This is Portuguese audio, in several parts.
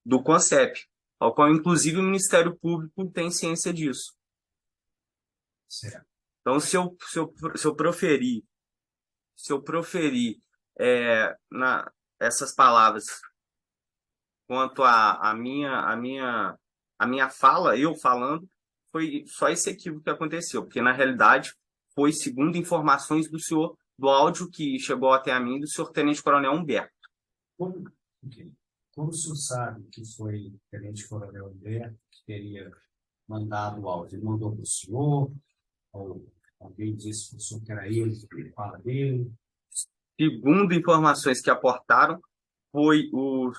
do CONCEP, ao qual, inclusive, o Ministério Público tem ciência disso. Certo. Então, se eu proferir essas palavras quanto a minha fala, eu falando, foi só esse equívoco que aconteceu, porque, na realidade, foi segundo informações do senhor, do áudio que chegou até a mim, do senhor Tenente Coronel Humberto. Como o senhor sabe que foi o Tenente Coronel Humberto que teria mandado o áudio? Ele mandou para o senhor? Ou alguém disse para o senhor que era ele que fala dele? Segundo informações que aportaram, foi o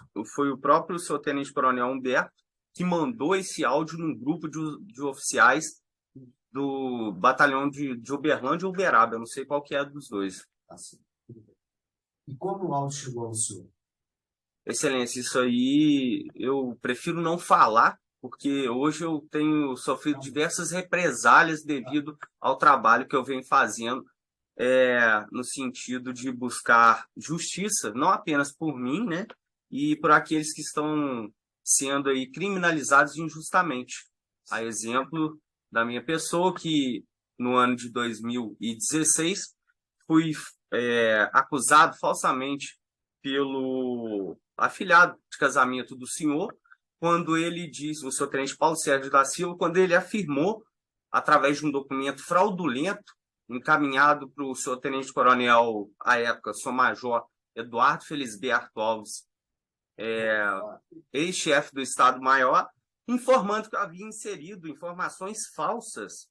próprio senhor Tenente Coronel Humberto que mandou esse áudio num grupo de oficiais do batalhão de Uberlândia ou Uberaba, eu não sei qual que é dos dois. Assim. E como o áudio chegou ao senhor? Excelência, isso aí eu prefiro não falar, porque hoje eu tenho sofrido diversas represálias devido ao trabalho que eu venho fazendo, no sentido de buscar justiça, não apenas por mim, né, e por aqueles que estão sendo aí criminalizados injustamente. A exemplo da minha pessoa, que no ano de 2016 fui acusado falsamente pelo afilhado de casamento do senhor, quando ele disse, o senhor Tenente Paulo Sérgio da Silva, quando ele afirmou, através de um documento fraudulento, encaminhado para o senhor Tenente Coronel, à época, senhor Major Eduardo Felisberto Alves, ex-chefe do Estado-Maior, informando que havia inserido informações falsas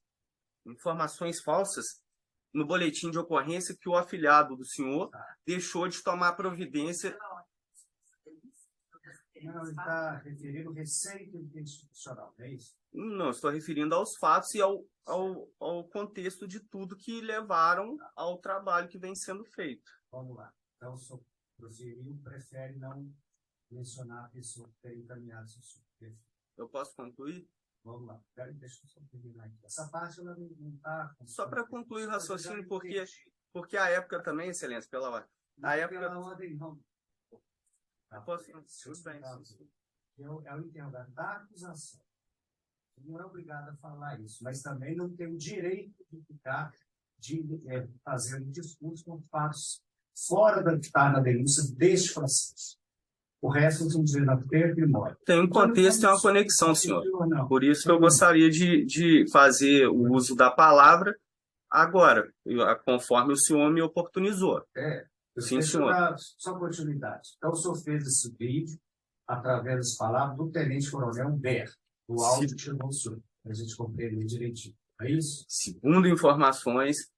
no boletim de ocorrência que o afilhado do senhor deixou de tomar providência. Não, ele está referindo receita institucional, é isso? Não, estou referindo aos fatos e ao contexto de tudo que levaram ao trabalho que vem sendo feito. Vamos lá. Então, o senhor prefere não mencionar a pessoa que tem encaminhado seu perfil. Eu posso concluir? Vamos lá. Deixa eu só terminar aqui. Essa parte ela não está... Só para concluir o raciocínio, porque a época também, Excelência, a época... Pela ordem, não. Posso... Tudo bem. É o interrogatório da acusação. Não é obrigado a falar isso, mas também não tem o direito de ficar fazendo discurso com fatos fora da que está na denúncia deste processo. O resto, vamos dizer, na perda e morte. Tem um contexto e uma conexão, senhor. Por isso que eu gostaria de fazer o uso da palavra agora, conforme o senhor me oportunizou. Sim, senhor. Só continuidade. Então, o senhor fez esse vídeo através das palavras do Tenente Coronel Humberto. O áudio chegou ao senhor, para a gente compreender direitinho. É isso? Segundo informações,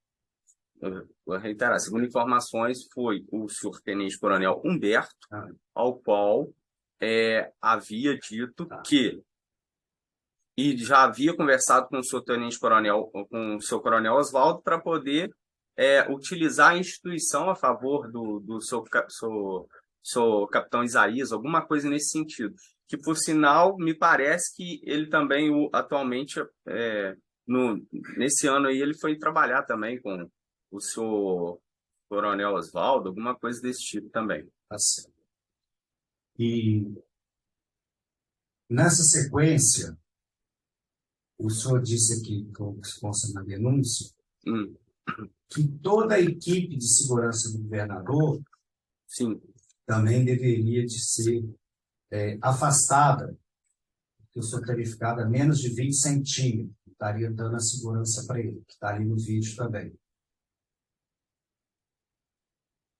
vou reiterar, segundo informações, foi o senhor Tenente Coronel Humberto, ao qual havia dito que, e já havia conversado com o seu Tenente Coronel, com o seu Coronel Oswaldo, para poder utilizar a instituição a favor do seu Capitão Isaías, alguma coisa nesse sentido. Que, por sinal, me parece que ele também, atualmente, nesse ano aí, ele foi trabalhar também com o seu Coronel Oswaldo, alguma coisa desse tipo também. Assim. E nessa sequência, o senhor disse aqui, como se consta na denúncia, que toda a equipe de segurança do governador também deveria de ser afastada, porque o senhor teria ficado a menos de 20 centímetros, estaria dando a segurança para ele, que está ali no vídeo também.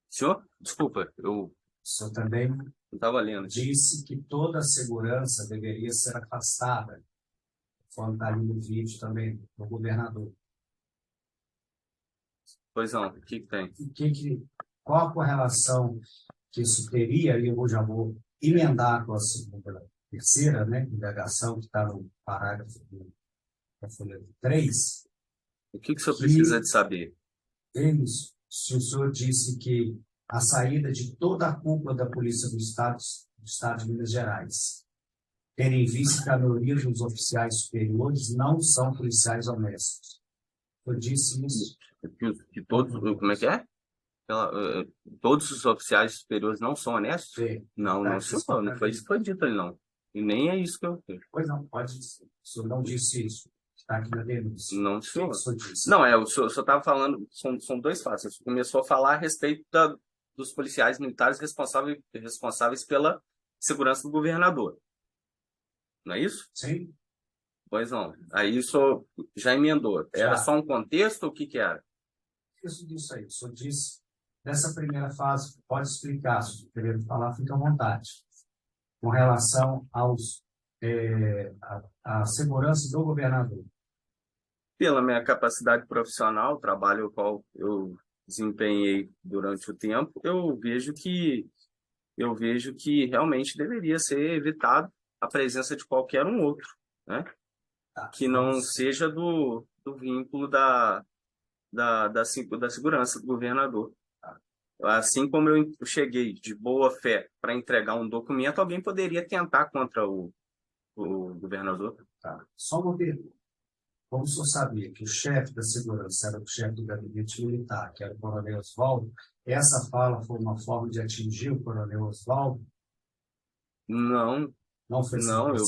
Senhor, desculpa, o senhor também não estava lendo. Disse que toda a segurança deveria ser afastada, conforme está ali no vídeo também, do governador. Pois não, o que tem? Qual a correlação que isso teria, e eu já vou emendar com a terceira, né, indagação que está no parágrafo da folha 3. O que o senhor precisa de saber? Se o senhor disse que a saída de toda a cúpula da Polícia do Estado de Minas Gerais, tendo em vista que a maioria dos oficiais superiores não são policiais honestos. Eu disse isso. Que todos, como é que é? Todos os oficiais superiores não são honestos? Sim. Não, senhor, não foi isso que foi dito ali, não. E nem é isso que eu quero. Pois não, pode dizer. O senhor não disse isso. Está aqui na denúncia. Não, senhor. O senhor disse? Não, o senhor estava falando, são dois fatos. O senhor começou a falar a respeito dos policiais militares responsáveis pela segurança do governador. Não é isso? Sim. Pois não. Aí o senhor já emendou. Era só um contexto ou o que era? Isso disso aí. O senhor disse, nessa primeira fase, pode explicar, se o querendo falar, fica à vontade. Com relação à segurança do governador. Pela minha capacidade profissional, o trabalho o qual eu desempenhei durante o tempo, eu vejo que realmente deveria ser evitado a presença de qualquer um outro, né? Que não seja do vínculo da segurança do governador. Assim como eu cheguei de boa fé para entregar um documento, alguém poderia tentar contra o governador. Tá. Só uma pergunta. Como o senhor sabia que o chefe da segurança era o chefe do gabinete militar, que era o coronel Oswaldo, essa fala foi uma forma de atingir o coronel Oswaldo? Não. Não foi Não, eu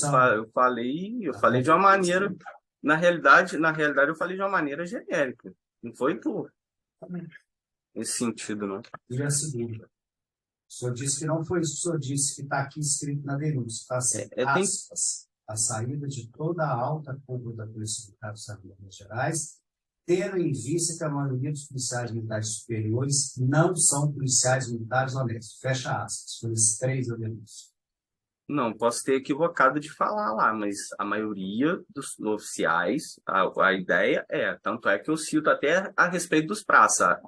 falei de uma maneira, na realidade eu falei de uma maneira genérica. Não foi por esse sentido, não. E a segunda. O senhor disse que não foi isso que o senhor disse, que está aqui escrito na denúncia. Está assim, aspas, a saída de toda a alta cúpula da Polícia Militar do Estado de Minas Gerais, tendo em vista que a maioria dos policiais militares superiores não são policiais militares honestos. Fecha aspas. Foi esses três da denúncia. Não, posso ter equivocado de falar lá, mas a maioria dos oficiais, a ideia tanto é que eu cito até a respeito dos praças.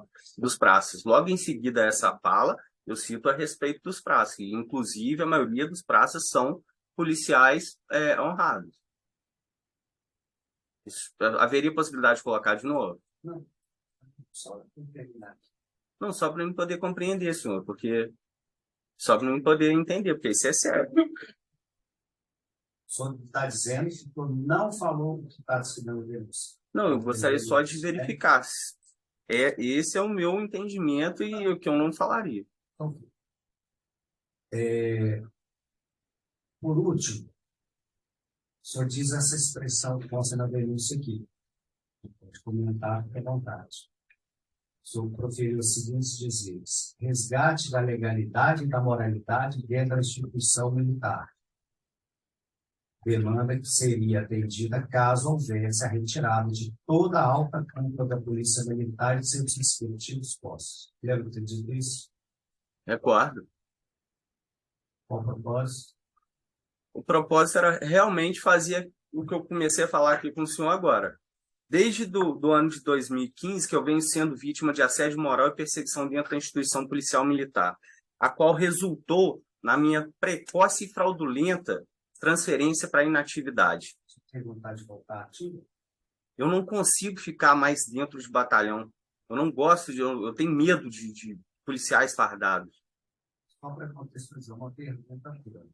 Logo em seguida a essa fala, eu cito a respeito dos praças, e inclusive a maioria dos praças são policiais honrados. Haveria possibilidade de colocar de novo? Não, só para terminar. Não, só para eu poder compreender, senhor, porque só para não poder entender, porque isso é sério. O senhor está dizendo que o senhor não falou o que está descrito denúncia. Não, eu gostaria só de verificar. Esse é o meu entendimento e o que eu não falaria. Então, por último, o senhor diz essa expressão que consta na denúncia aqui. Pode comentar à vontade. O senhor proferiu os seguintes dizeres: resgate da legalidade e da moralidade dentro da instituição militar. Demanda que seria atendida caso houvesse a retirada de toda a alta cúpula da Polícia Militar e seus respectivos postos. Lembra de ter dito isso? Recordo. Qual o propósito? O propósito era realmente fazer o que eu comecei a falar aqui com o senhor agora. Desde do ano de 2015, que eu venho sendo vítima de assédio moral e perseguição dentro da instituição policial militar, a qual resultou na minha precoce e fraudulenta transferência para inatividade. Você tem vontade de voltar ativo? Eu não consigo ficar mais dentro de batalhão. Eu não gosto eu tenho medo de policiais fardados. Só para contextualizar uma pergunta grande.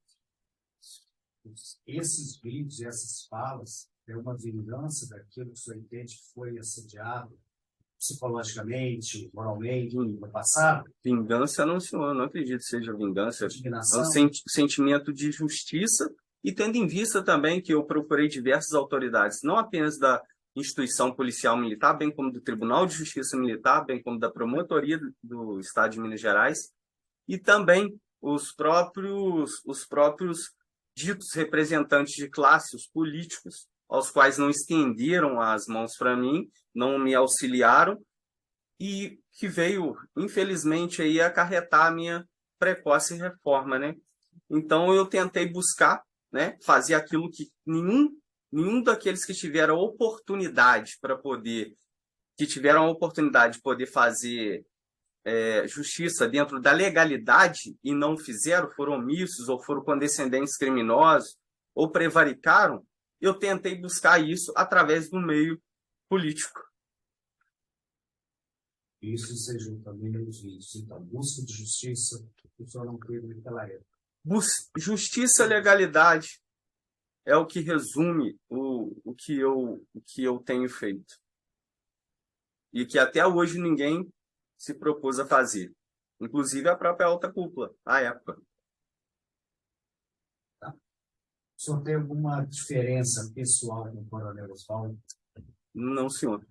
Esses vídeos e essas falas é uma vingança daquilo que o senhor entende que foi assediado psicologicamente, moralmente, no passado? Vingança não, senhor. Não acredito que seja vingança. Indignação. É um sentimento de justiça e tendo em vista também que eu procurei diversas autoridades, não apenas da instituição policial militar, bem como do Tribunal de Justiça Militar, bem como da Promotoria do Estado de Minas Gerais, e também os próprios ditos representantes de classe, os políticos, aos quais não estenderam as mãos para mim, não me auxiliaram, e que veio, infelizmente, aí acarretar a minha precoce reforma, né? Então, eu tentei buscar, né, fazer aquilo que nenhum daqueles que tiveram oportunidade de poder fazer justiça dentro da legalidade e não fizeram, foram omissos ou foram condescendentes criminosos ou prevaricaram, eu tentei buscar isso através do meio político. Isso se junta também nos vídeos. Então, busca de justiça, que o senhor não teve naquela época. Justiça e legalidade é o que resume o que eu tenho feito. E que até hoje ninguém se propôs a fazer. Inclusive a própria alta cúpula, à época. Tá. senhor tem alguma diferença pessoal com o Coronel Oswaldo? Não, senhor.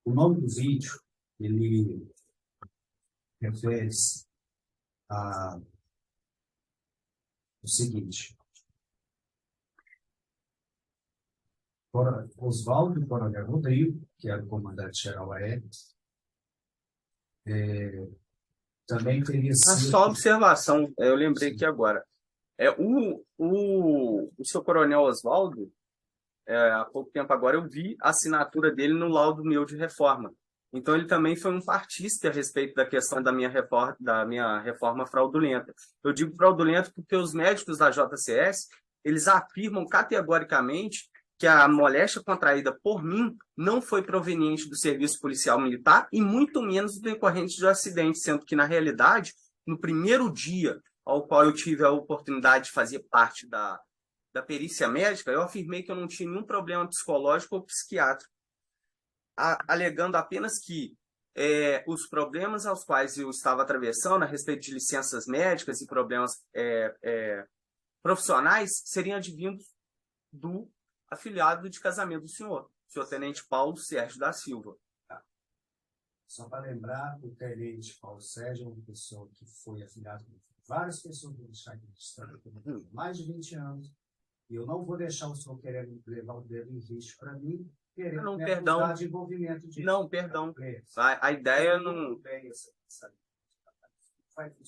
O nome do vídeo, ele refere-se ao seguinte: Oswaldo e o Coronel Rodrigo, que era o comandante-geral aéreo, também teria sido... Só observação, eu lembrei aqui agora. O seu Coronel Oswaldo, há pouco tempo agora, eu vi a assinatura dele no laudo meu de reforma. Então, ele também foi um partícipe a respeito da questão da minha reforma fraudulenta. Eu digo fraudulenta porque os médicos da JCS, eles afirmam categoricamente que a moléstia contraída por mim não foi proveniente do serviço policial militar e muito menos decorrente de acidente, sendo que, na realidade, no primeiro dia ao qual eu tive a oportunidade de fazer parte da perícia médica, eu afirmei que eu não tinha nenhum problema psicológico ou psiquiátrico, alegando apenas que os problemas aos quais eu estava atravessando a respeito de licenças médicas e problemas profissionais seriam advindos do afiliado de casamento do senhor Tenente Paulo Sérgio da Silva. Só para lembrar, o Tenente Paulo Sérgio é uma pessoa que foi afiliado com várias pessoas do Estado por mais de 20 anos, e eu não vou deixar o senhor querendo levar o dedo em risco para mim, querendo não, perdão. De envolvimento disso. Não, perdão. A ideia não...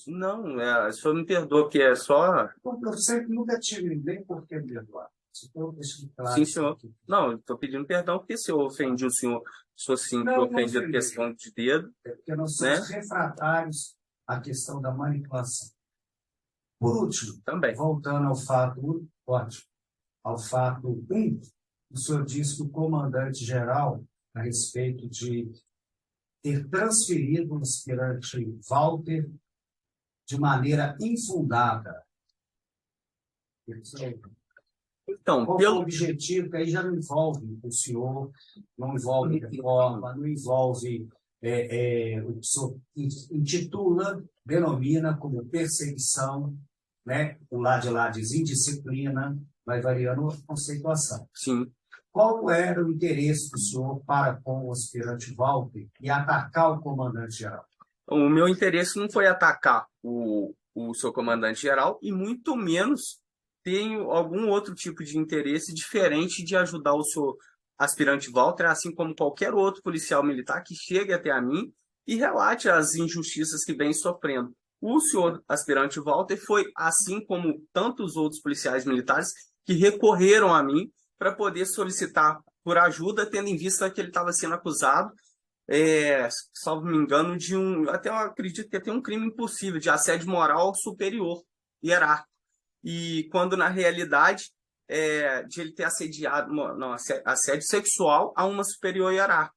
Não, o senhor me perdoa, que é só... Eu sempre nunca tive ninguém por que me perdoar. Claro, sim, senhor. Não, eu estou pedindo perdão porque se eu ofendi o senhor, sou sim, que ofendi a questão de dedo. É porque nós somos refratários à questão da manipulação. Por último, também, voltando ao fato, ao fato 1, o senhor disse que o comandante-geral, a respeito de ter transferido o aspirante Walter de maneira infundada. Então, qual foi o objetivo? Que aí já não envolve o senhor, não envolve reforma, não envolve o que o senhor intitula, denomina como perseguição, né? O lado de lá diz indisciplina, vai variando a conceituação. Sim. Qual era o interesse do senhor para com o aspirante Walter e atacar o comandante-geral? O meu interesse não foi atacar o seu comandante-geral e muito menos tenho algum outro tipo de interesse diferente de ajudar o seu aspirante Walter, assim como qualquer outro policial militar que chegue até a mim e relate as injustiças que vem sofrendo. O senhor aspirante Walter foi, assim como tantos outros policiais militares, que recorreram a mim para poder solicitar por ajuda, tendo em vista que ele estava sendo acusado, salvo me engano, de até eu acredito que tem um crime impossível, de assédio moral superior, hierárquico. E quando, na realidade, de ele ter assediado, não, assédio sexual a uma superior hierárquica.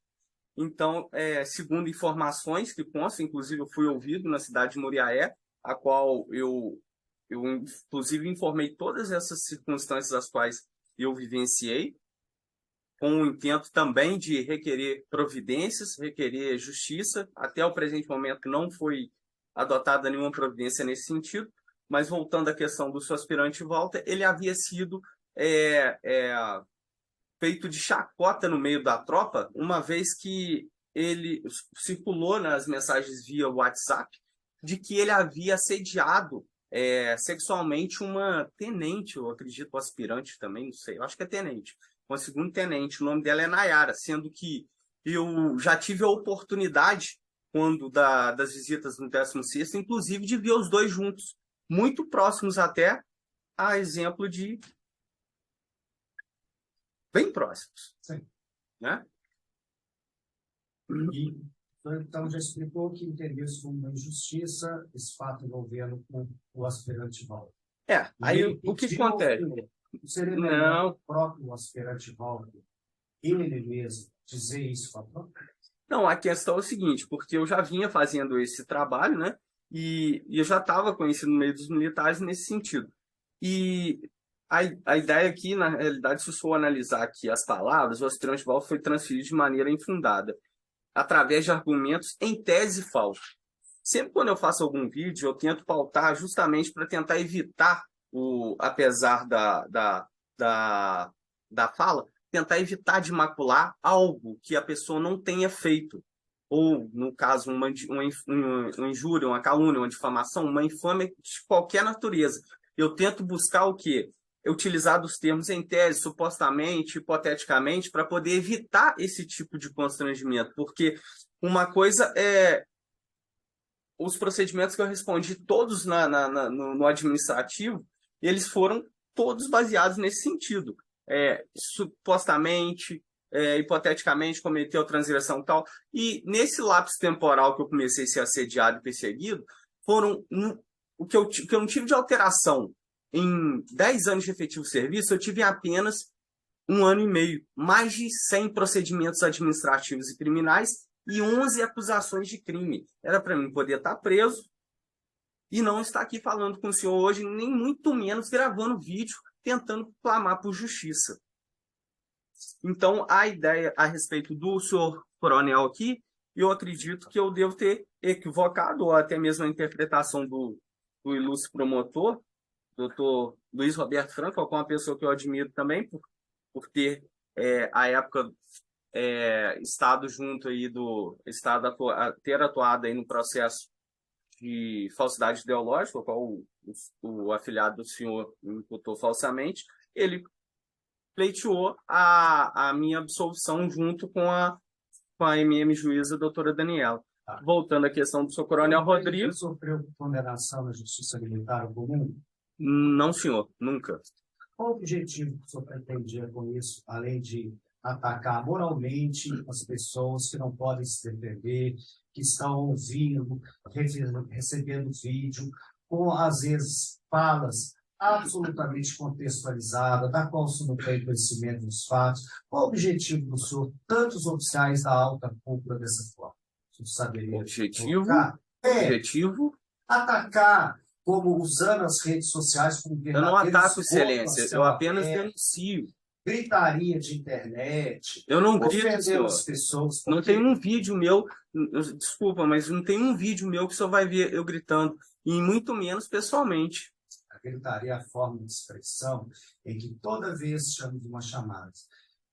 Então, segundo informações que constam, inclusive eu fui ouvido na cidade de Muriaé, a qual eu inclusive informei todas essas circunstâncias as quais eu vivenciei, com o intento também de requerer providências, requerer justiça. Até o presente momento não foi adotada nenhuma providência nesse sentido, mas voltando à questão do seu aspirante Walter, ele havia sido feito de chacota no meio da tropa, uma vez que ele circulou nas mensagens via WhatsApp de que ele havia assediado sexualmente uma tenente, eu acredito, o aspirante também, não sei, eu acho que é tenente, uma segunda tenente, o nome dela é Nayara, sendo que eu já tive a oportunidade, quando das visitas no 16º, inclusive de ver os dois juntos, muito próximos até, a exemplo de bem próximos. Sim. Né? E, então, já explicou que entendeu isso como uma injustiça, esse fato envolvendo o aspirante Walter. Aí o que acontece? Seria melhor o próprio aspirante Walter, ele mesmo, dizer isso para o próprio? Não, a questão é o seguinte, porque eu já vinha fazendo esse trabalho, né? E eu já estava conhecido no meio dos militares nesse sentido. E a ideia aqui, na realidade, se eu for analisar aqui as palavras, o aspirante Walter foi transferido de maneira infundada, através de argumentos em tese falsos. Sempre quando eu faço algum vídeo, eu tento pautar justamente para tentar evitar apesar da fala, tentar evitar de macular algo que a pessoa não tenha feito. Ou, no caso, uma injúria, uma calúnia, uma difamação, uma infâmia de qualquer natureza. Eu tento buscar o quê? Utilizar dos termos em tese, supostamente, hipoteticamente, para poder evitar esse tipo de constrangimento. Porque uma coisa é os procedimentos que eu respondi, todos no administrativo, eles foram todos baseados nesse sentido. Supostamente, hipoteticamente, cometeu transgressão e tal. E nesse lapso temporal que eu comecei a ser assediado e perseguido, o que eu não tive de alteração em 10 anos de efetivo serviço, eu tive apenas 1 ano e meio, mais de 100 procedimentos administrativos e criminais e 11 acusações de crime. Era para mim poder estar preso e não estar aqui falando com o senhor hoje, nem muito menos gravando vídeo, tentando clamar por justiça. Então, a ideia a respeito do senhor coronel aqui, eu acredito que eu devo ter equivocado, ou até mesmo a interpretação do ilustre promotor, doutor Luiz Roberto Franco, que é uma pessoa que eu admiro também, por ter, à época, estado junto aí ter atuado aí no processo de falsidade ideológica, o qual o afilhado do senhor me imputou falsamente, ele pleiteou a minha absolvição junto com a MM juíza, doutora Daniela. Tá. Voltando à questão do senhor coronel Rodrigo... Você sofreu condenação na Justiça Militar comum? Não, senhor, nunca. Qual o objetivo que o senhor pretendia com isso, além de atacar moralmente as pessoas que não podem se defender, que estão ouvindo, recebendo vídeo, com, às vezes, falas absolutamente contextualizadas, da qual o senhor não tem conhecimento dos fatos? Qual o objetivo do senhor, tantos oficiais da alta cúpula dessa forma? O senhor saberia objetivo? Atacar, como usando as redes sociais como eu não ataco, excelência, eu apenas denuncio. Gritaria de internet. Eu não grito, senhor. As pessoas. Não tem um vídeo meu, desculpa, mas não tem um vídeo meu que o senhor vai ver eu gritando, e muito menos pessoalmente. A gritaria é a forma de expressão em que toda vez chamamos uma chamada.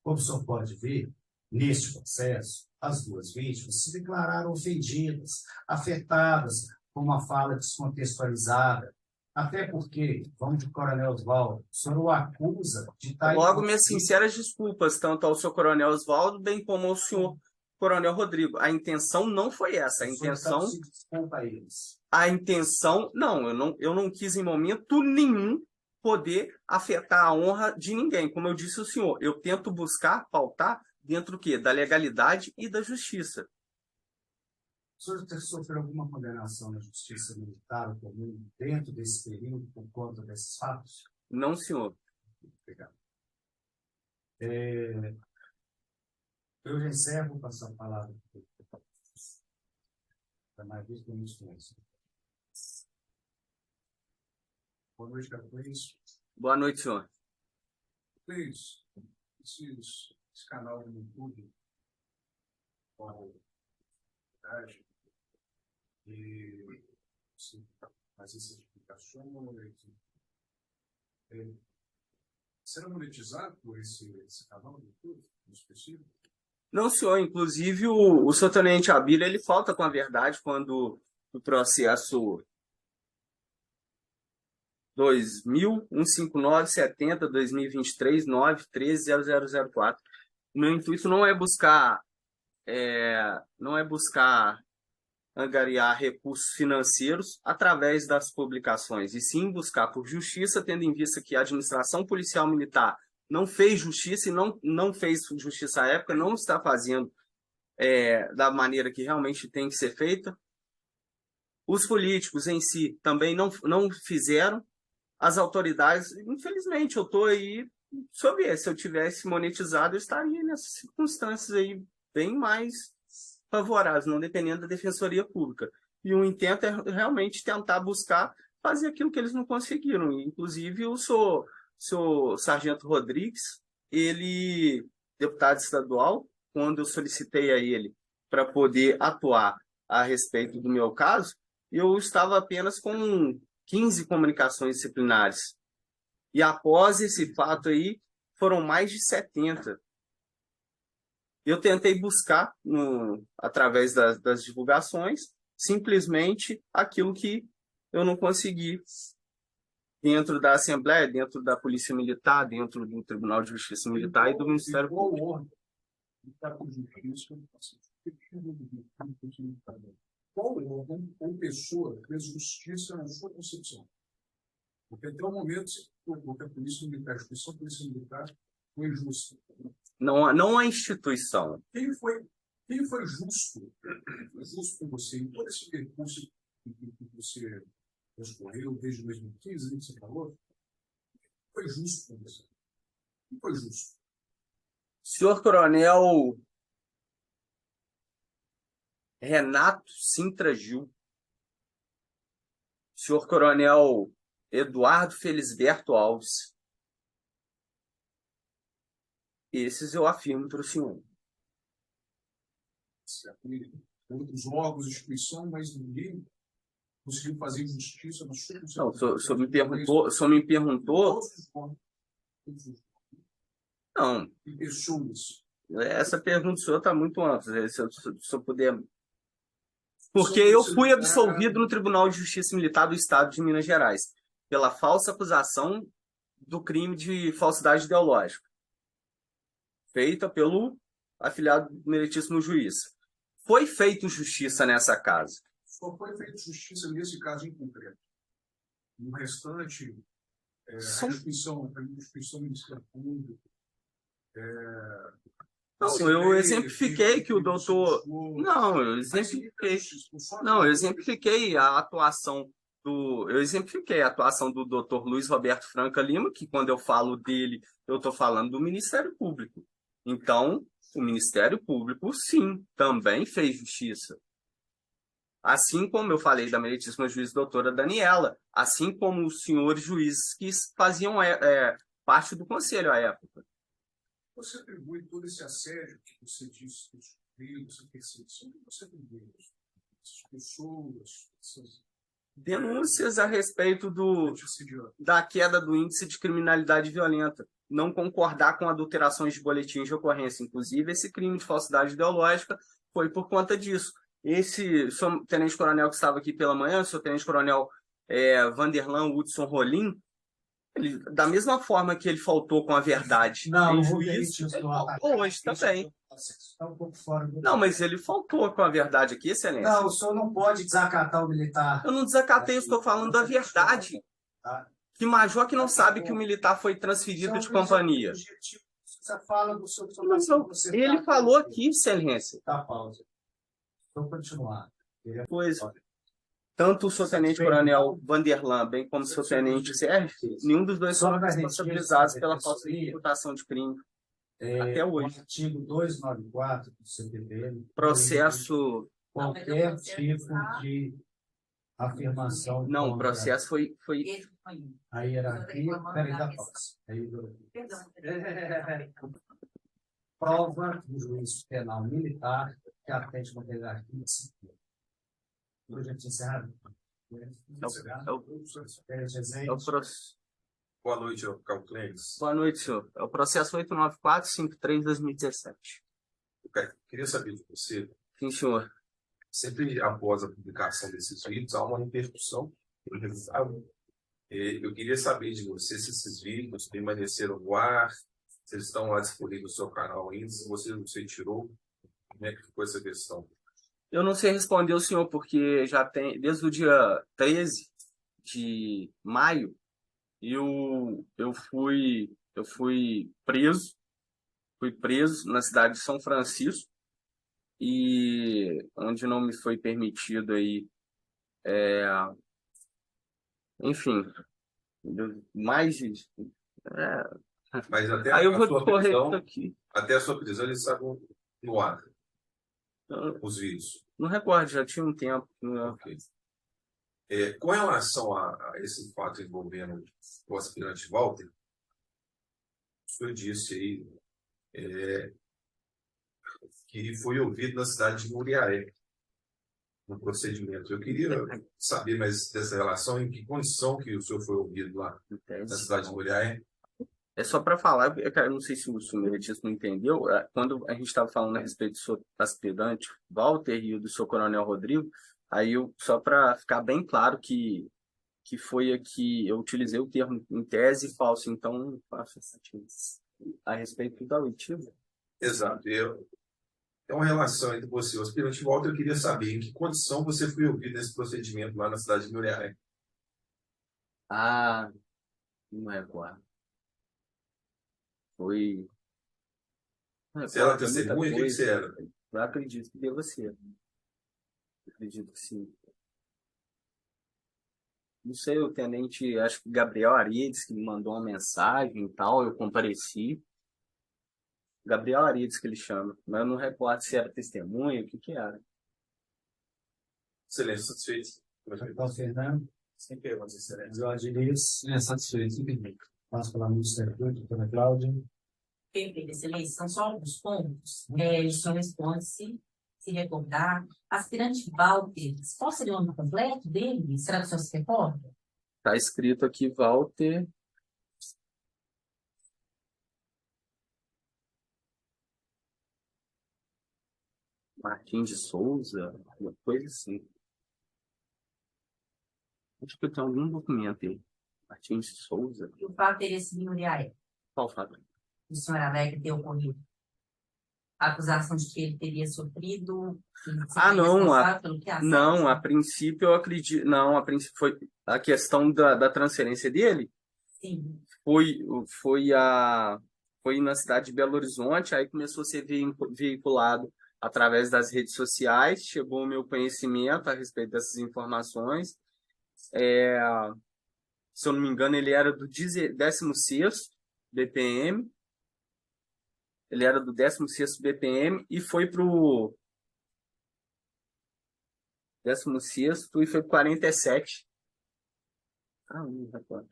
Como o senhor pode ver, neste processo, as duas vítimas se declararam ofendidas, afetadas com uma fala descontextualizada. Até porque, vamos de Coronel Oswaldo, o senhor o acusa de estar... Logo, minhas sinceras desculpas, tanto ao senhor Coronel Oswaldo, bem como ao senhor Coronel Rodrigo. A intenção não foi essa. A intenção... Desculpa a eles. A intenção... Não, eu não quis em momento nenhum poder afetar a honra de ninguém. Como eu disse ao senhor, eu tento buscar, pautar dentro do quê? Da legalidade e da justiça. O senhor sofreu alguma condenação na Justiça Militar comum dentro desse período por conta desses fatos? Não, senhor. Obrigado. Eu já encerro, passar a palavra para mais 20 minutos. Boa noite, Carlos. Boa noite, senhor. Luiz, esse canal no YouTube, qual e fazer certificações. Será monetizado por esse canal do YouTube, no específico? Não, senhor. Inclusive, o senhor Tenente Abílio, ele falta com a verdade quando o processo 2000-159-70-2023-9-13-0004. Meu intuito não é buscar angariar recursos financeiros através das publicações, e sim buscar por justiça, tendo em vista que a administração policial militar não fez justiça e não fez justiça à época, não está fazendo da maneira que realmente tem que ser feita. Os políticos em si também não fizeram. As autoridades, infelizmente, eu estou aí, deixa eu ver, se eu tivesse monetizado, eu estaria nessas circunstâncias aí bem mais favoráveis, não dependendo da Defensoria Pública. E o intento é realmente tentar buscar fazer aquilo que eles não conseguiram. Inclusive, o senhor Sargento Rodrigues, ele, deputado estadual, quando eu solicitei a ele para poder atuar a respeito do meu caso, eu estava apenas com 15 comunicações disciplinares. E após esse fato aí, foram mais de 70. Eu tentei buscar, através das divulgações, simplesmente aquilo que eu não consegui dentro da Assembleia, dentro da Polícia Militar, dentro do Tribunal de Justiça Militar e do Ministério Público. Qual órgão ou pessoa fez justiça na sua concepção? Porque até o momento, a Polícia Militar, a instituição Polícia Militar foi justa. Não a instituição. Quem foi justo? Foi justo com você em todo esse percurso que você escorreu desde 2015, que você falou? Foi justo com você? Quem foi justo? Senhor Coronel Renato Sintra Gil, senhor Coronel Eduardo Felisberto Alves. Esses eu afirmo para o senhor. Outros órgãos, instituição, mas ninguém conseguiu fazer justiça na sua concepção. Não, o senhor me perguntou. Não. E pessoas. Essa pergunta do senhor está muito ampla. Se eu puder. Porque eu fui absolvido no Tribunal de Justiça Militar do Estado de Minas Gerais pela falsa acusação do crime de falsidade ideológica, feita pelo afiliado meritíssimo juiz. Foi feita justiça nessa casa. Só foi feita justiça nesse caso em concreto. No restante, a instituição Ministério Público. Não, eu exemplifiquei que o doutor... Não, eu exemplifiquei. Não, eu exemplifiquei a atuação do... Eu exemplifiquei a atuação do doutor Luiz Roberto Franca Lima, que quando eu falo dele, eu estou falando do Ministério Público. Então, o Ministério Público, sim, também fez justiça. Assim como eu falei da meritíssima juíza doutora Daniela, assim como os senhores juízes que faziam parte do conselho à época. Você atribui todo esse assédio que você disse, essa perseguição, que você atribui essas pessoas, essas... Denúncias a respeito da queda do índice de criminalidade violenta, não concordar com adulterações de boletins de ocorrência. Inclusive, esse crime de falsidade ideológica foi por conta disso. Esse tenente-coronel que estava aqui pela manhã, o seu tenente-coronel Vanderlan Hudson Rolim, ele, da mesma forma que ele faltou com a verdade em juízo, ele faltou hoje também. Está um pouco fora do... Não, mas ele faltou com a verdade aqui, excelência. Não, o senhor não pode desacatar o militar. Eu não desacatei, eu estou falando da verdade. Que major que não sabe que o militar foi transferido de companhia. Você fala do seu... Ele falou aqui, excelência. Tá, pausa. Vou continuar. Pois, tanto o seu tenente-coronel Vanderlan, bem como o seu tenente Sérgio, nenhum dos dois foram responsabilizados pela falsa imputação de crime. Até hoje. O artigo 294 do CPP. Processo. Qualquer tipo de afirmação. Não, o processo foi... A hierarquia. Peraí, dá pausa. Prova do juízo penal militar que atende uma hierarquia civil. Hoje é encerrado. Boa noite, Calclênis. Boa noite, senhor. É o processo 894-53-2017. Eu queria saber de você. Sim, senhor. Sempre após a publicação desses vídeos, há uma repercussão. Eu queria saber de você se esses vídeos permaneceram no ar, se eles estão lá disponíveis no seu canal ainda, se você tirou. Como é que ficou essa questão? Eu não sei responder o senhor, porque já tem, desde o dia 13 de maio, eu fui preso. Fui preso na cidade de São Francisco, e onde não me foi permitido aí, enfim, mais de... Mas até aí eu vou correr isso aqui. Até a sua prisão eles estavam no ar, os vídeos. Não recordo, já tinha um tempo. Okay. Com relação a esse fato envolvendo o aspirante Walter, o senhor disse aí que foi ouvido na cidade de Muriaé. no procedimento. Eu queria saber mais dessa relação, em que condição que o senhor foi ouvido lá na cidade de Muriaé. É só para falar, eu não sei se o senhor entendeu, quando a gente estava falando a respeito do seu aspirante Walter e do seu coronel Rodrigo, aí só para ficar bem claro que foi aqui, eu utilizei o termo em tese falso, então faço a respeito da oitiva. Exato. É uma relação entre você e o aspirante Walter. Eu queria saber em que condição você foi ouvido nesse procedimento lá na cidade de Muriaé. Ah, não é agora. Foi. Você era testemunha? O que você era? Eu acredito que deva ser. Acredito que sim. Não sei, o tenente, acho que Gabriel Arides, que me mandou uma mensagem e tal, eu compareci. Gabriel Arides, que ele chama, mas eu não recordo se era testemunha, o que era. Excelência, satisfeito. Capitão Fernando. Sem perguntas, excelência. Jorge Elias. Satisfeito. Passo pela ministra doutora Cláudia. Perfeito, excelência. São só alguns pontos. O senhor responde se recordar. Aspirante Walter, qual seria o nome completo dele? Será que o senhor se recorda? Está escrito aqui, Walter. Martins de Souza, uma coisa assim. Acho que eu tenho algum documento aí. Martins de Souza. E o fato teria sido em Uriaé? Qual fato? O senhor alega ter ocorrido a acusação de que ele teria sofrido... Não, a princípio eu acredito... Não, a princípio foi a questão da transferência dele. Sim. Foi na cidade de Belo Horizonte, aí começou a ser veiculado através das redes sociais, chegou ao meu conhecimento a respeito dessas informações. Se eu não me engano, ele era do 16º BPM. Ele era do 16º BPM e foi para o 16º e foi para o 47. Não recordo.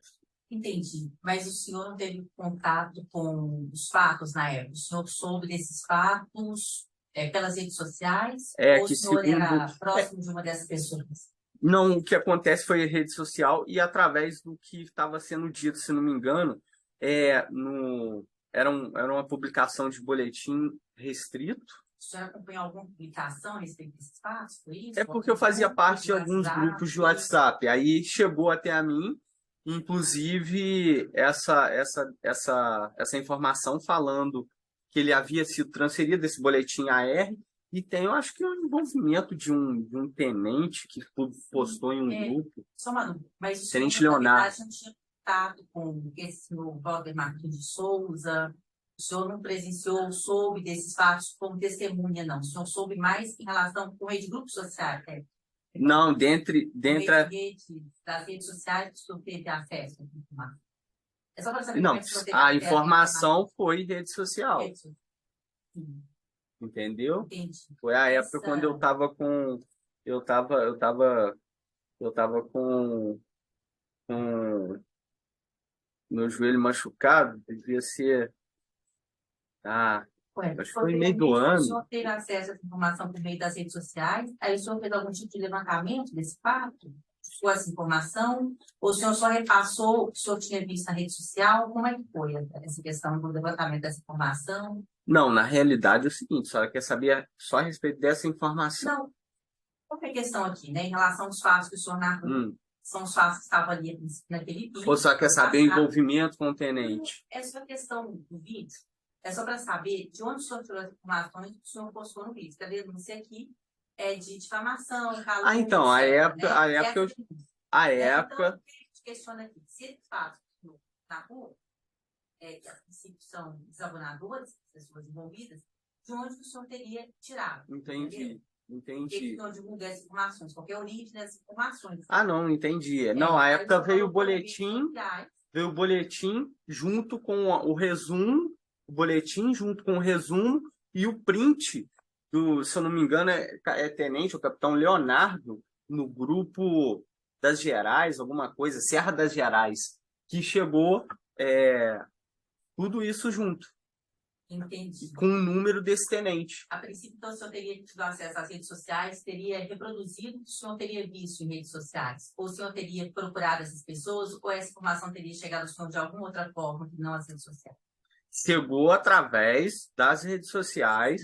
Entendi. Mas o senhor não teve contato com os fatos na época? O senhor soube desses fatos pelas redes sociais? Ou o senhor era próximo de uma dessas pessoas? Não, o que acontece foi rede social e através do que estava sendo dito, se não me engano, era uma publicação de boletim restrito. O senhor acompanhou alguma publicação a respeito desses fatos? Foi isso? É porque eu fazia parte de alguns grupos de WhatsApp. Aí chegou até a mim, inclusive, essa informação falando que ele havia sido transferido desse boletim AR. E tem, eu acho que um envolvimento de um tenente que postou em um grupo. Só uma dúvida. Mas o Tenente Leonardo. não tinha contato com esse senhor Walter Martins de Souza? O senhor não presenciou, soube desses fatos como testemunha, não? O senhor soube mais em relação com rede de grupos sociais? Não, dentro das redes sociais, o senhor teve acesso à informação? É só para saber. Não, a informação foi rede social. Sim. Entendeu? Entendi. Foi a época quando eu tava com meu joelho machucado, devia ser acho que foi meio do ano. O senhor teve acesso a essa informação por meio das redes sociais? Aí o senhor fez algum tipo de levantamento desse fato? Com essa informação? Ou o senhor só repassou o que o senhor tinha visto na rede social? Como é que foi essa questão do levantamento dessa informação? Não, na realidade é o seguinte, a senhora quer saber só a respeito dessa informação. Não. Qual é a questão aqui, né? Em relação aos fatos que o senhor narrou, são os fatos que estavam ali naquele vídeo. Ou só quer saber o envolvimento com o tenente? Essa questão do vídeo é só para saber de onde o senhor tirou as informações que o senhor postou no vídeo. Porque a denúncia aqui é de difamação, calúnia, então, a época... Então, eu te questiono aqui, se esses fatos na rua, que a princípio são desabonadoras, pessoas envolvidas, de onde o senhor teria tirado? Entendi. Porque não divulga essas informações, qualquer origem dessas informações. Não, entendi. Não, a época veio o boletim junto com o resumo, e o print se eu não me engano, é tenente, o capitão Leonardo, no grupo das Gerais, alguma coisa, Serra das Gerais, que chegou tudo isso junto. Entendi. Com o número desse tenente. A princípio, então, o senhor teria tido acesso às redes sociais, teria reproduzido o que o senhor teria visto em redes sociais? Ou o senhor teria procurado essas pessoas, ou essa informação teria chegado ao senhor de alguma outra forma, que não as redes sociais? Chegou através das redes sociais,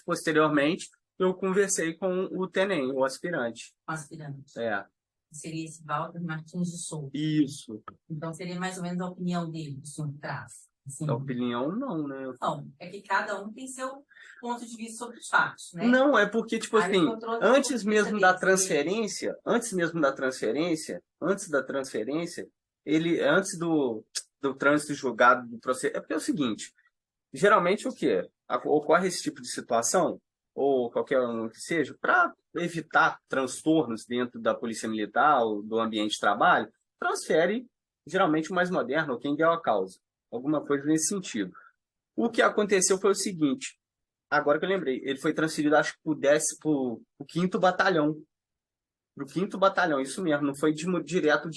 posteriormente eu conversei com o tenente, o aspirante. O aspirante. É. Seria esse Walter Martins de Souza. Isso. Então, seria mais ou menos a opinião dele, que o senhor traz. Assim, A opinião, não, né? Não, é que cada um tem seu ponto de vista sobre os fatos, né? Não, é porque, tipo Aí assim, eu trouxe antes mesmo da transferência, antes do trânsito julgado do processo, é porque é o seguinte, geralmente o quê? Ocorre esse tipo de situação, ou qualquer um que seja, para evitar transtornos dentro da polícia militar ou do ambiente de trabalho, transfere geralmente o mais moderno, ou quem deu a causa. Alguma coisa nesse sentido. O que aconteceu foi o seguinte, agora que eu lembrei, ele foi transferido, acho que para o 5º Batalhão. Para o 5º Batalhão, isso mesmo, não foi direto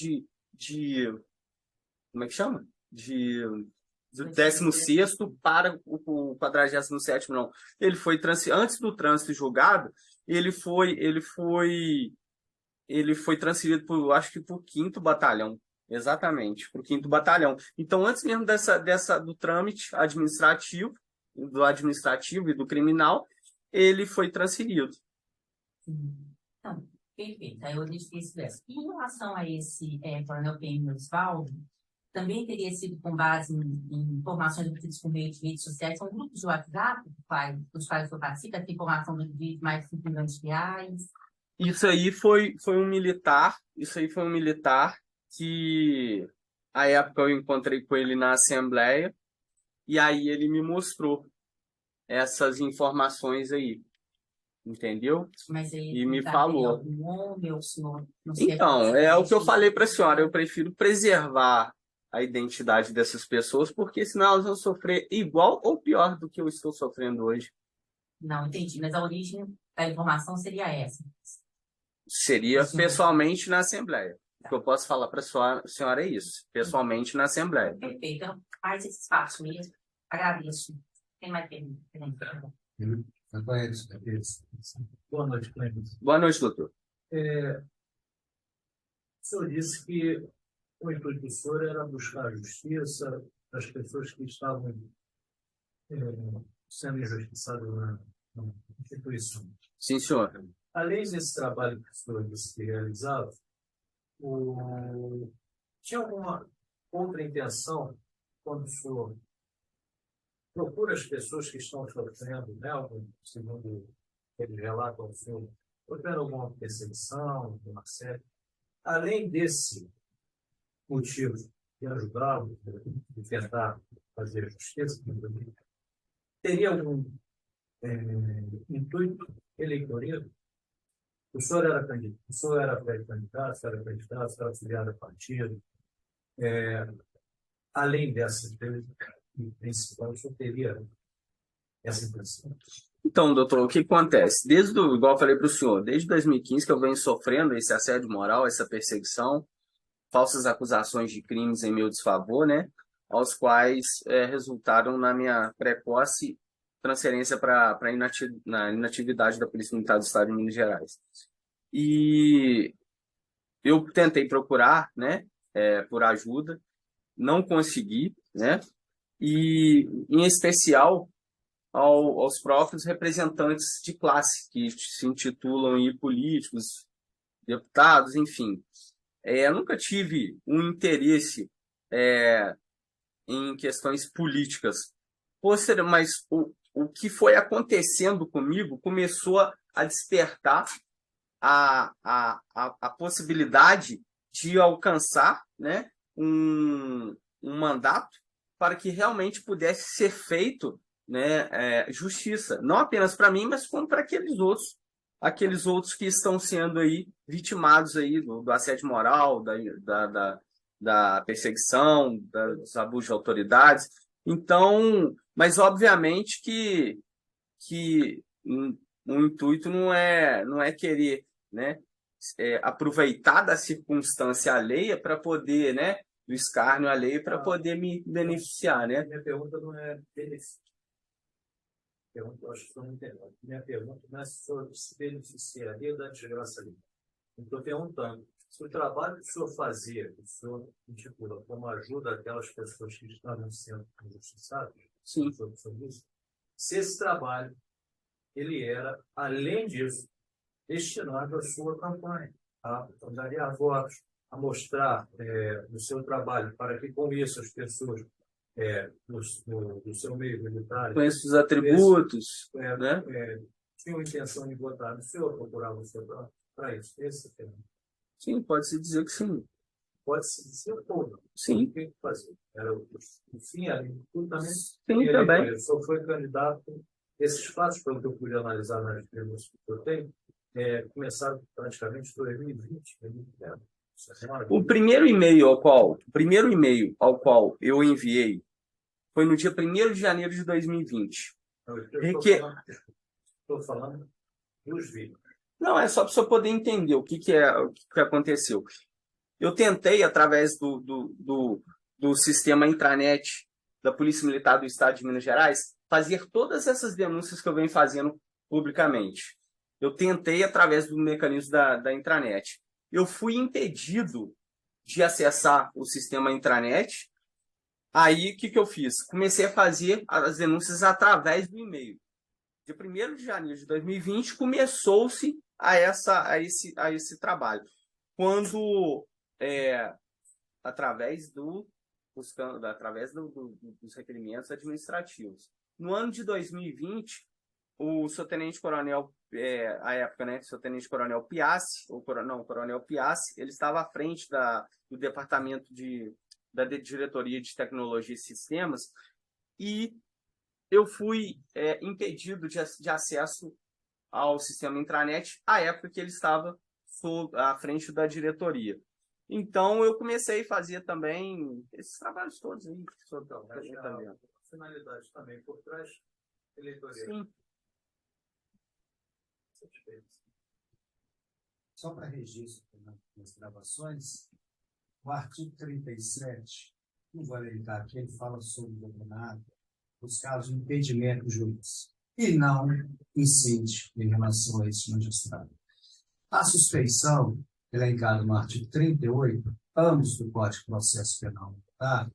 como é que chama? Do 16º para o 47º, não. Ele foi antes do trânsito julgado, ele foi transferido acho que para o 5º Batalhão. Exatamente, para o 5º Batalhão. Então, antes mesmo do trâmite administrativo e do criminal, ele foi transferido. Então, perfeito. Aí eu identifiquei esse verso. Em relação a esse Coronel PM Osvaldo, também teria sido com base em informações obtidas por meio de redes sociais, são grupos de WhatsApp dos quais eu participo, essa informação de mais de 5 milhões de reais. Isso aí foi um militar que, à época, eu encontrei com ele na Assembleia, e aí ele me mostrou essas informações aí, entendeu? Mas aí, e me falou. Algum nome, ou o senhor não sei. Então, é o que eu falei para a senhora, eu prefiro preservar a identidade dessas pessoas, porque senão elas vão sofrer igual ou pior do que eu estou sofrendo hoje. Não, entendi, mas a origem da informação seria essa? Seria pessoalmente na Assembleia. O que eu posso falar para a senhora é isso, pessoalmente na Assembleia. Perfeito, então faz esse espaço mesmo. Agradeço. Tem mais pergunta? Boa noite, Clemente. Boa noite, doutor. O senhor disse que o intuito do senhor era buscar a justiça das pessoas que estavam sendo injustiçadas na instituição. Sim, senhor. Além desse trabalho que o senhor disse que realizava, tinha alguma outra intenção quando o senhor procura as pessoas que estão sofrendo, né, segundo ele relata ao senhor, procurando alguma perseguição, uma série, além desse motivo de ajudá-lo, de tentar fazer justiça, teria algum intuito eleitoreiro? O senhor era candidato, o senhor era pré-candidato, o senhor era candidato, o senhor era afiliado a partido. Além dessa principal, o senhor teria essa impressão? Então, doutor, o que acontece? Igual eu falei para o senhor, desde 2015 que eu venho sofrendo esse assédio moral, essa perseguição, falsas acusações de crimes em meu desfavor, né? Aos quais resultaram na minha precoce transferência para inatividade da Polícia Militar do Estado de Minas Gerais. E eu tentei procurar, né, por ajuda, não consegui, né? E, em especial, aos próprios representantes de classe, que se intitulam aí políticos, deputados, enfim. Eu nunca tive um interesse em questões políticas. Mas o que foi acontecendo comigo começou a despertar a possibilidade de alcançar, né, um mandato para que realmente pudesse ser feito, né, justiça, não apenas para mim, mas como para aqueles outros que estão sendo aí vitimados aí do assédio moral, da perseguição, dos abusos de autoridades. Então, mas obviamente que o intuito não é querer, né, aproveitar da circunstância alheia para poder, né, escárnio alheio para poder me beneficiar, né? Minha pergunta não é benefício. Eu acho que você não entendeu. Minha pergunta não é sobre se beneficiaria da desgraça ali. Estou perguntando se o trabalho que o senhor fazia, que o senhor intitula como ajuda aquelas pessoas que estavam sendo injustiçadas, sim, se esse trabalho ele era, além disso, destinado à sua campanha, a angariar votos, a mostrar o seu trabalho para que com isso as pessoas do seu meio militar com esses atributos, né? Tinham intenção de votar no senhor, procuravam o senhor para isso. Esse é o tema. Sim, pode-se dizer que sim. Pode-se dizer ou não. Sim. O que fazer? Era o fim ali, tudo também. Sim, também. O senhor foi candidato. Esses fatos, pelo que eu pude analisar nas perguntas que eu tenho, começaram praticamente em 2020. O primeiro e-mail ao qual eu enviei foi no dia 1º de janeiro de 2020. Estou falando dos vídeos. Não, é só para você poder entender o que aconteceu. Eu tentei, através do sistema intranet da Polícia Militar do Estado de Minas Gerais, fazer todas essas denúncias que eu venho fazendo publicamente. Eu tentei através do mecanismo da intranet. Eu fui impedido de acessar o sistema intranet. Aí, o que eu fiz? Comecei a fazer as denúncias através do e-mail. De 1º de janeiro de 2020, começou-se a esse trabalho. Quando, através dos requerimentos administrativos. No ano de 2020, o seu tenente-coronel, à época, né, seu tenente-coronel Piassi, coronel Piassi, ele estava à frente do departamento da Diretoria de Tecnologia e Sistemas, e eu fui impedido de acesso ao sistema intranet à época que ele estava à frente da diretoria. Então, eu comecei a fazer também esses trabalhos todos aí. A finalidade também por trás eleitoral. Sim. Só para registro nas gravações, o artigo 37, não vou lembrar aqui, ele fala sobre o governado, os casos de impedimento do juiz, e não incide em relação a esse magistrado. A suspeição, elencada no artigo 38, ambos do Código de Processo Penal Militar,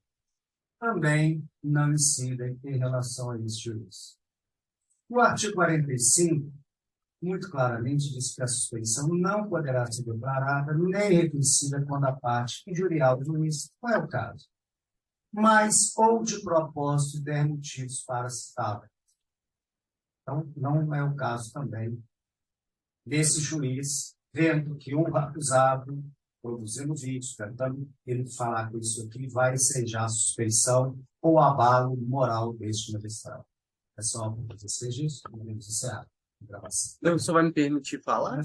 também não incidem em relação a esse juiz. O artigo 45, muito claramente, diz que a suspeição não poderá ser declarada nem reconhecida quando a parte injurial do juiz não é o caso, mas ou de propósito der motivos para citá-la. Então, não é o caso também desse juiz, vendo que um acusado, produzindo vídeos, tentando ele falar com isso aqui, vai ensejar a suspeição ou abalo moral deste magistrado. É só para vocês isso, vamos encerrar a gravação. Você vai me permitir falar?